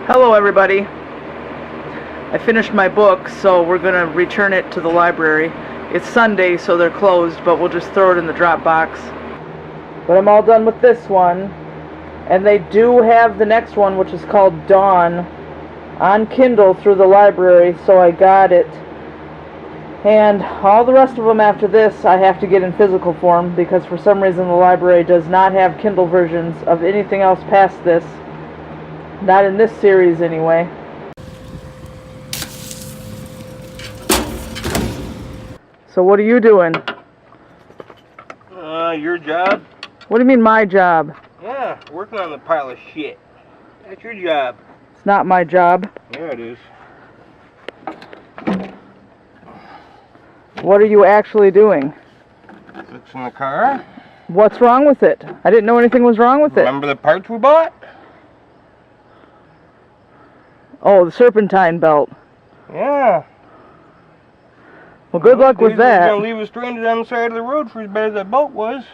Hello everybody. I finished my book, so we're going to return it to the library. It's Sunday, so they're closed, but we'll just throw it in the drop box. But I'm all done with this one. And they do have the next one, which is called Dawn, on Kindle through the library, so I got it. And all the rest of them after this I have to get in physical form, because for some reason the library does not have Kindle versions of anything else past this. Not in this series anyway. So what are you doing? Your job? What do you mean my job? Yeah, working on the pile of shit. That's your job. It's not my job. Yeah, it is. What are you actually doing? Fixing the car. What's wrong with it? I didn't know anything was wrong with it. Remember the parts we bought? Oh, the serpentine belt. Yeah. Well, good luck with that. Going to leave us stranded on the side of the road for as bad as that boat was.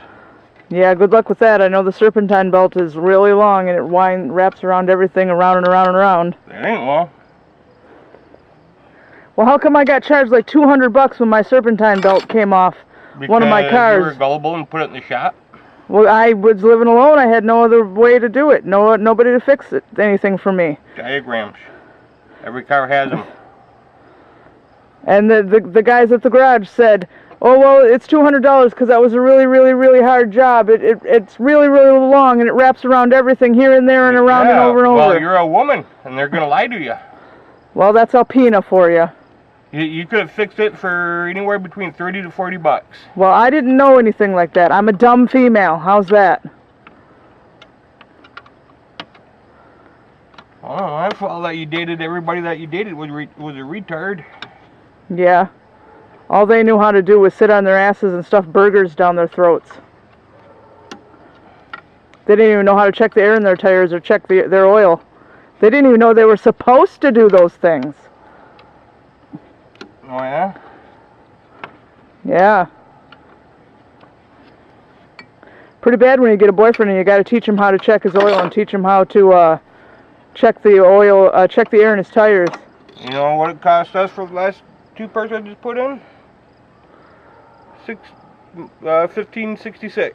Yeah, good luck with that. I know the serpentine belt is really long and it wraps around everything around and around and around. It ain't long. Well, how come I got charged like $200 when my serpentine belt came off one of my cars? Because you were gullible and put it in the shop? Well, I was living alone. I had no other way to do it. Nobody to fix it, anything for me. Diagrams. Every car has them. And the guys at the garage said, oh, well, it's $200 because that was a really, really, really hard job. It's really, really long, and it wraps around everything here and there and around and over and over. Well, you're a woman, and they're going to lie to you. Well, that's Alpina for you. You could have fixed it for anywhere between $30 to $40. Well, I didn't know anything like that. I'm a dumb female. How's that? Oh, I thought that you dated everybody that you dated was a retard. Yeah. All they knew how to do was sit on their asses and stuff burgers down their throats. They didn't even know how to check the air in their tires or check their oil. They didn't even know they were supposed to do those things. Oh, yeah? Yeah. Pretty bad when you get a boyfriend and you got to teach him how to check his oil and teach him how to check the oil, check the air in his tires. You know what it cost us for the last 2 parts I just put in? $15.66.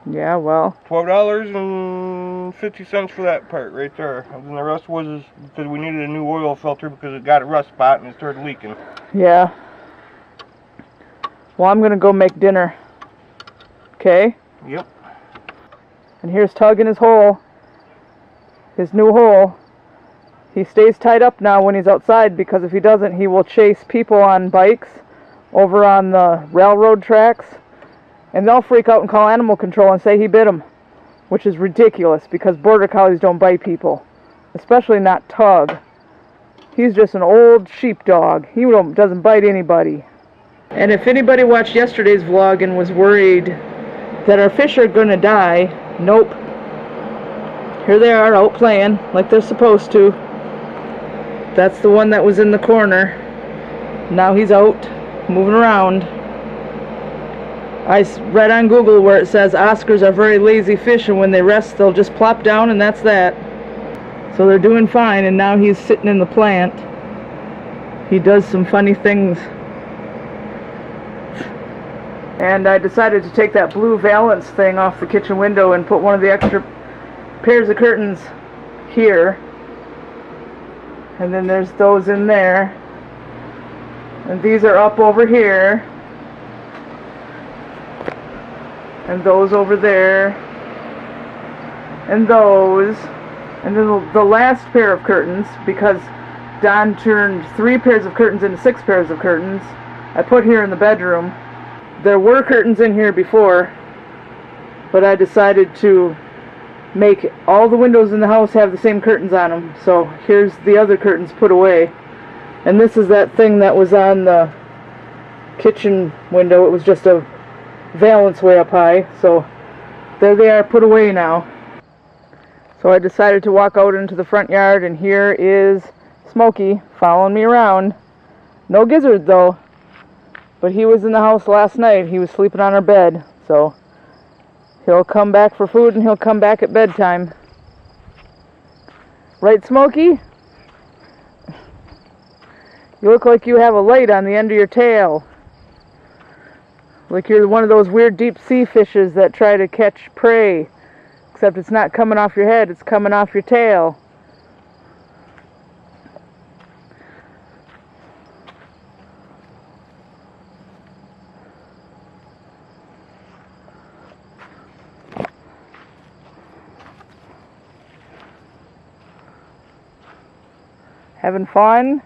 Yeah, well. $12.50 for that part right there. And then the rest was because we needed a new oil filter because it got a rust spot and it started leaking. Yeah. Well, I'm gonna go make dinner. Okay? Yep. And here's Tug in his hole. His new hole. He stays tied up now when he's outside because if he doesn't, he will chase people on bikes over on the railroad tracks. And they'll freak out and call animal control and say he bit them. Which is ridiculous because border collies don't bite people. Especially not Tug. He's just an old sheepdog. He doesn't bite anybody. And if anybody watched yesterday's vlog and was worried that our fish are going to die, nope. Here they are out playing like they're supposed to. That's the one that was in the corner. Now he's out, moving around. I read on Google where it says Oscars are very lazy fish and when they rest they'll just plop down and that's that. So they're doing fine and now he's sitting in the plant. He does some funny things. And I decided to take that blue valance thing off the kitchen window and put one of the extra pairs of curtains here. And then there's those in there. And these are up over here. And those over there. And those. And then the last pair of curtains, because Don turned 3 pairs of curtains into 6 pairs of curtains, I put here in the bedroom. There were curtains in here before, but I decided to make all the windows in the house have the same curtains on them. So here's the other curtains put away. And this is that thing that was on the kitchen window. It was just a valance way up high. So there they are put away now. So I decided to walk out into the front yard, and here is Smokey following me around. No gizzard though. But he was in the house last night. He was sleeping on our bed. So He'll come back for food and he'll come back at bedtime. Right, Smokey? You look like you have a light on the end of your tail. Like you're one of those weird deep sea fishes that try to catch prey. Except it's not coming off your head, it's coming off your tail. Having fun?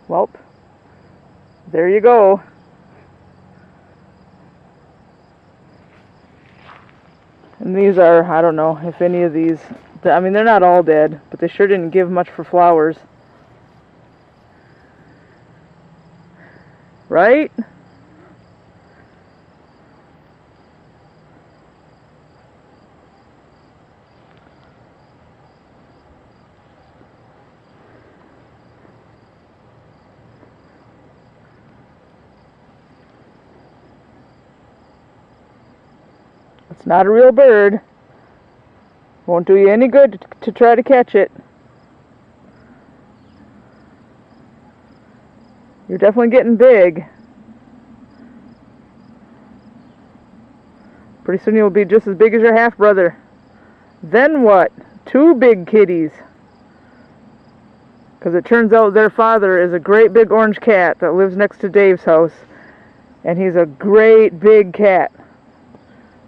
Welp, there you go. And these are, I don't know if any of these, I mean they're not all dead, but they sure didn't give much for flowers. Right? It's not a real bird. Won't do you any good to try to catch it. You're definitely getting big. Pretty soon you'll be just as big as your half-brother. Then what? 2 big kitties. Because it turns out their father is a great big orange cat that lives next to Dave's house. And he's a great big cat.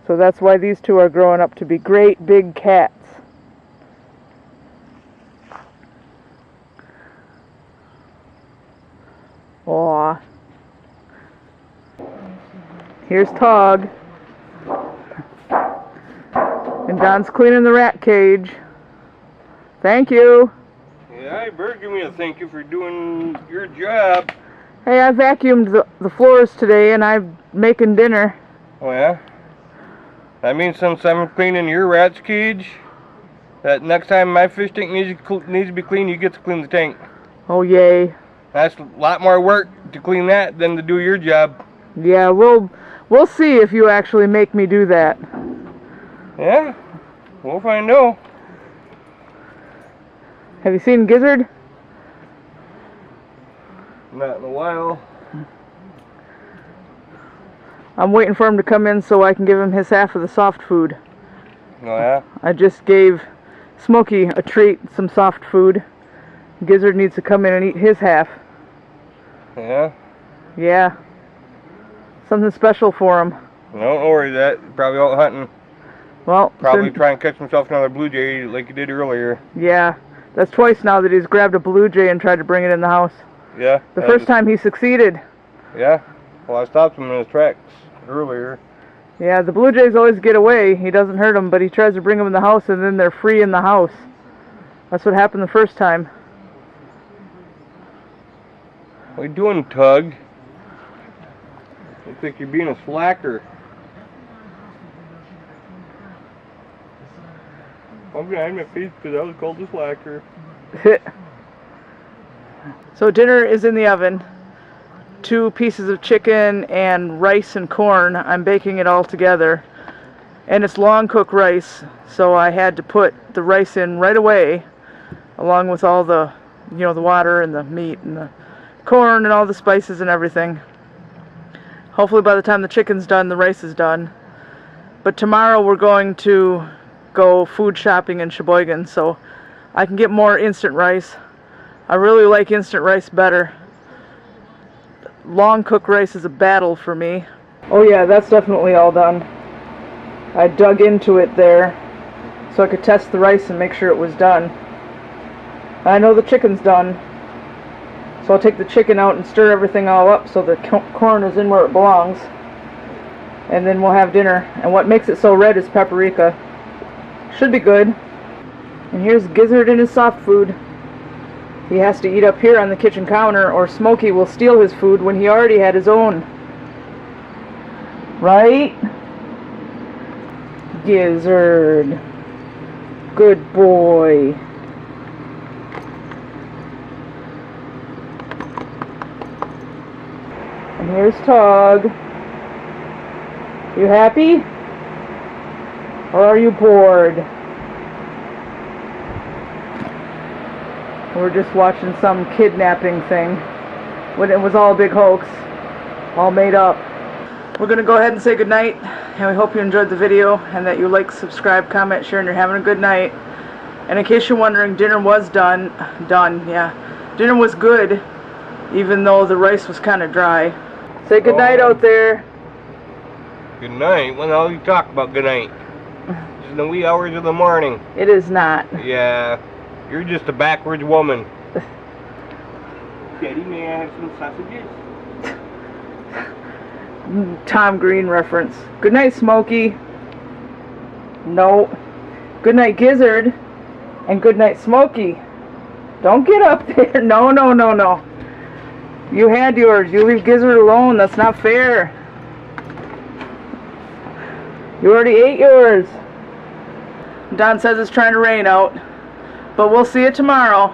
So that's why these 2 are growing up to be great big cats. Aw. Here's Tog. And Don's cleaning the rat cage. Thank you. Yeah, I better give me a thank you for doing your job. Hey, I vacuumed the floors today and I'm making dinner. Oh yeah? That means since I'm cleaning your rat's cage, that next time my fish tank needs to be cleaned, you get to clean the tank. Oh yay. That's a lot more work to clean that than to do your job. Yeah, we'll see if you actually make me do that. Yeah, we'll find out. Have you seen Gizzard? Not in a while. I'm waiting for him to come in so I can give him his half of the soft food. Oh yeah? I just gave Smokey a treat, some soft food. Gizzard needs to come in and eat his half. Yeah? Yeah. Something special for him. Don't worry, that probably out hunting. Well, probably try and catch himself another blue jay like he did earlier. Yeah. That's twice now that he's grabbed a blue jay and tried to bring it in the house. Yeah? The first time he succeeded. Yeah? Well, I stopped him in his tracks earlier. Yeah, the blue jays always get away. He doesn't hurt them, but he tries to bring them in the house and then they're free in the house. That's what happened the first time. What are you doing, Tug? Looks like you're being a slacker. I'm behind my face because I was called a slacker. So dinner is in the oven. 2 pieces of chicken and rice and corn. I'm baking it all together. And it's long cooked rice, so I had to put the rice in right away, along with all the, the water and the meat and the corn and all the spices and everything. Hopefully by the time the chicken's done, the rice is done. But tomorrow we're going to go food shopping in Sheboygan, so I can get more instant rice. I really like instant rice better. Long cooked rice is a battle for me. Oh yeah, that's definitely all done. I dug into it there so I could test the rice and make sure it was done. I know the chicken's done, so I'll take the chicken out and stir everything all up so the corn is in where it belongs. And then we'll have dinner. And what makes it so red is paprika. Should be good. And here's Gizzard and his soft food. He has to eat up here on the kitchen counter or Smokey will steal his food when he already had his own. Right? Gizzard. Good boy. And here's Tug. You happy? Or are you bored? We're just watching some kidnapping thing when it was all a big hoax, all made up. We're going to go ahead and say goodnight, and we hope you enjoyed the video and that you like, subscribe, comment, share, and you're having a good night. And in case you're wondering, dinner was done, yeah. Dinner was good, even though the rice was kind of dry. Say goodnight out there. Good night? When all you talk about good night? It's in the wee hours of the morning. It is not. Yeah, you're just a backwards woman. Daddy, may I have some sausages? Tom Green reference. Good night, Smokey. No. Good night, Gizzard. And good night, Smokey. Don't get up there. No, no, no, no. You had yours. You leave Gizzard alone. That's not fair. You already ate yours. Don says it's trying to rain out. But we'll see you tomorrow.